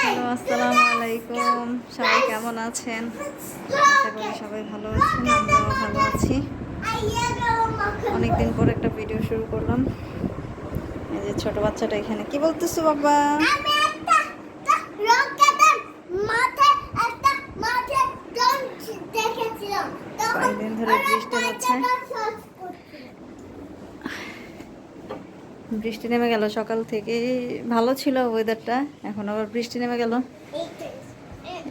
Hello, আসসালামু আলাইকুম। সবাই কেমন আছেন? আশা করি সবাই ভালো আছেন, আমরাও ভালো আছি। অনেকদিন পর একটা ভিডিও শুরু করলাম। এই যে ছোট বাচ্চাটা এখানে কি বলতেছো বাবা? কয়েকদিন ধরে বৃষ্টি হচ্ছে, বৃষ্টি নেমে গেল সকাল থেকে। ভালো ছিল ওয়েদারটা, এখন আবার বৃষ্টি নেমে গেল।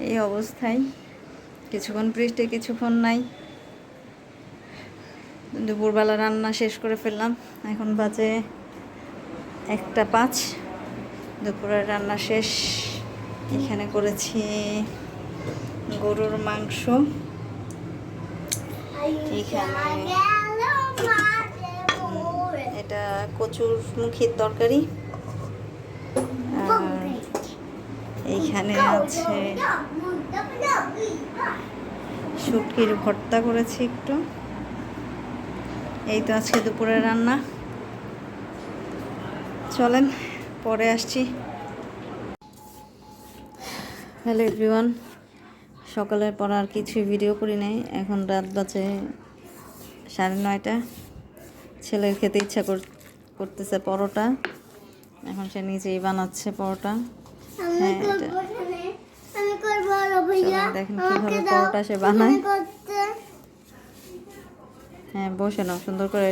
এই অবস্থায় কিছুক্ষণ বৃষ্টি কিছুক্ষণ নাই। দুপুরবেলা রান্না শেষ করে ফেললাম, এখন বাজে 1:05। দুপুরের রান্না শেষ। এখানে করেছি গরুর মাংস, এখানে এটা কচুর মুখির তরকারি, আর এইখানে আছে শুটকির ভর্তা করেছি একটু। এই তো আজকে দুপুরের রান্না। চলেন পরে আসছি। হ্যালো এভরিওয়ান, সকালের পর আর কিছুই ভিডিও করি নাই। এখন রাত বাজে 9:30। ছেলের খেতে ইচ্ছা করতেছে পরোটা, এখন সে নিজেই বানাচ্ছে পরোটা। হ্যাঁ, দেখেন কিভাবে পরোটা সে বানায়। হ্যাঁ, বসে নাও সুন্দর করে।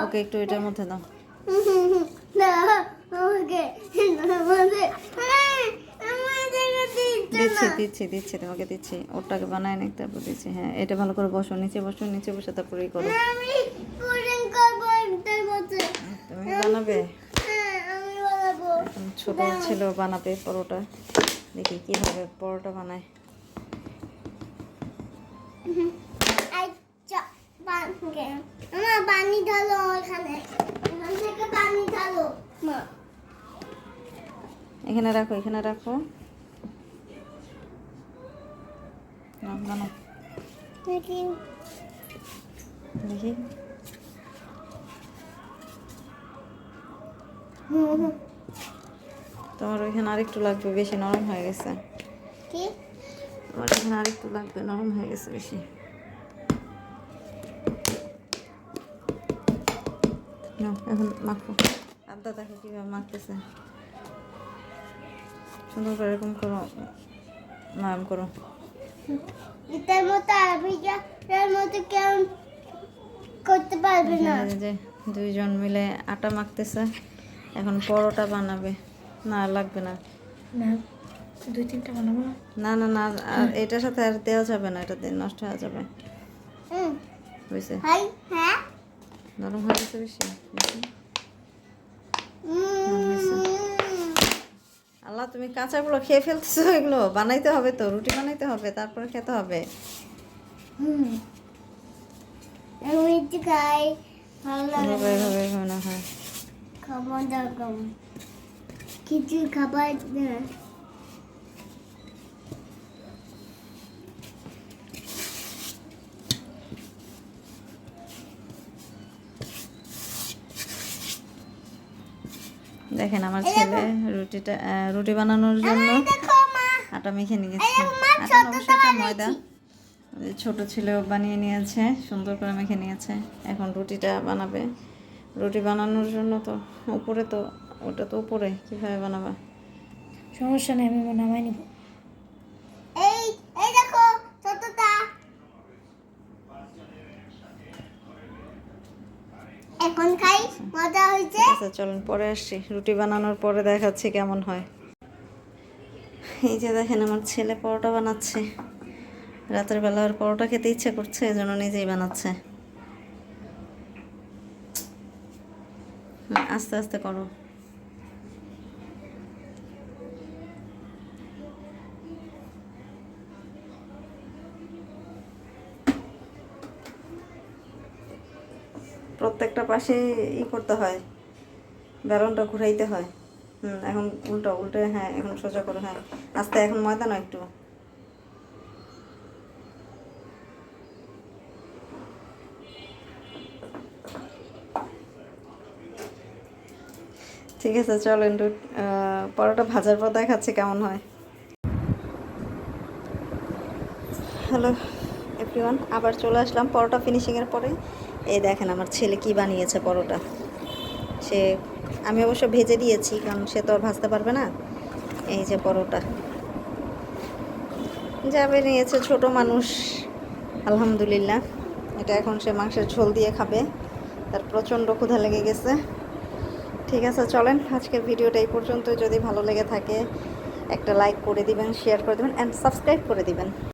ওকে একটু এটার মধ্যে দাও। দিচ্ছি তোমাকে দিচ্ছি। ওটাকে বানায় নি, তারপর দিচ্ছি। হ্যাঁ, এটা ভালো করে বসো, নিচে বসে তারপরেই করো। তুমি বানাবে? এখন ছোট ছিল বানাবে পরোটা। দেখি কিভাবে পরোটা বানায়। এখানে রাখো। দেখি তোমার ওইখানে আরেকটু লাগবে, বেশি নরম হয়ে গেছে। তোমার এখানে আরেকটু লাগবে, নরম হয়ে গেছে বেশি। এখন মাখো। আদা দেখো কিভাবে মাখতেছে। সুন্দর করে এরকম করো, নরম করো। এটার মতো এর মতো কেউ করতে পারবে না। যে দুইজন মিলে আটা মাখতেছে, এখন পরোটা বানাবে। না লাগবে না, 2-3টা বানাবো। না আর এটার সাথে আর দেওয়া যাবে না, এটা দিয়ে নষ্ট হয়ে যাবে। বুঝছে? হ্যাঁ, নরম হয়ে গেছে বেশি। আল্লাহ, তুমি কাঁচাগুলো খেয়ে ফেলতেছো। এগুলো বানাইতে হবে তো, রুটি বানাইতে হবে, তারপরে খেতে হবে। কিছু খাবার দেখেন আমার ছেলে রুটি বানানোর জন্য আটা মেখে নিয়েছে। আটা অবশ্যই ময়দা, ছোট ছেলেও বানিয়ে নিয়েছে, সুন্দর করে মেখে নিয়েছে। এখন রুটিটা বানাবে। রুটি বানানোর জন্য তো উপরে, তো ওটা তো উপরে, কীভাবে বানাবা? সমস্যা নেই, আমি নামাই নিব। এই দেখো ছোটটা, এখন খাই, মজা হয়েছে। আচ্ছা চলুন পরে আসছি, রুটি বানানোর পরে দেখাচ্ছি কেমন হয়। এই যে দেখেন আমার ছেলে পরোটা বানাচ্ছে। রাতের বেলা আর পরোটা খেতে ইচ্ছে করছে, এজন্য নিজেই বানাচ্ছে। আস্তে আস্তে করো। প্রত্যেকটা পাশে করতে হয়, বেলনটা ঘুরাইতে হয়। এখন উল্টে। হ্যাঁ, এখন সোজা করো। হ্যাঁ, আস্তে। এখন ময়দা না একটু। ঠিক আছে চলেন পরোটা ভাজার পর দেখাচ্ছে কেমন হয়। হ্যালো এভরিওয়ান, আবার চলে আসলাম পরোটা ফিনিশিংয়ের পরে। এই দেখেন আমার ছেলে কি বানিয়েছে পরোটা। সে আমি অবশ্য ভেজে দিয়েছি, কারণ সে তো আর ভাজতে পারবে না। এই যে পরোটা যাবে নিয়েছে, ছোট মানুষ, আলহামদুলিল্লাহ। এটা এখন সে মাংসের ঝোল দিয়ে খাবে, তার প্রচণ্ড ক্ষুধা লেগে গেছে। ঠিক আছে, চলেন আজকের ভিডিওটা এই পর্যন্ত। যদি ভালো লেগে থাকে একটা লাইক করে দিবেন, শেয়ার করে দিবেন অ্যান্ড সাবস্ক্রাইব করে দিবেন।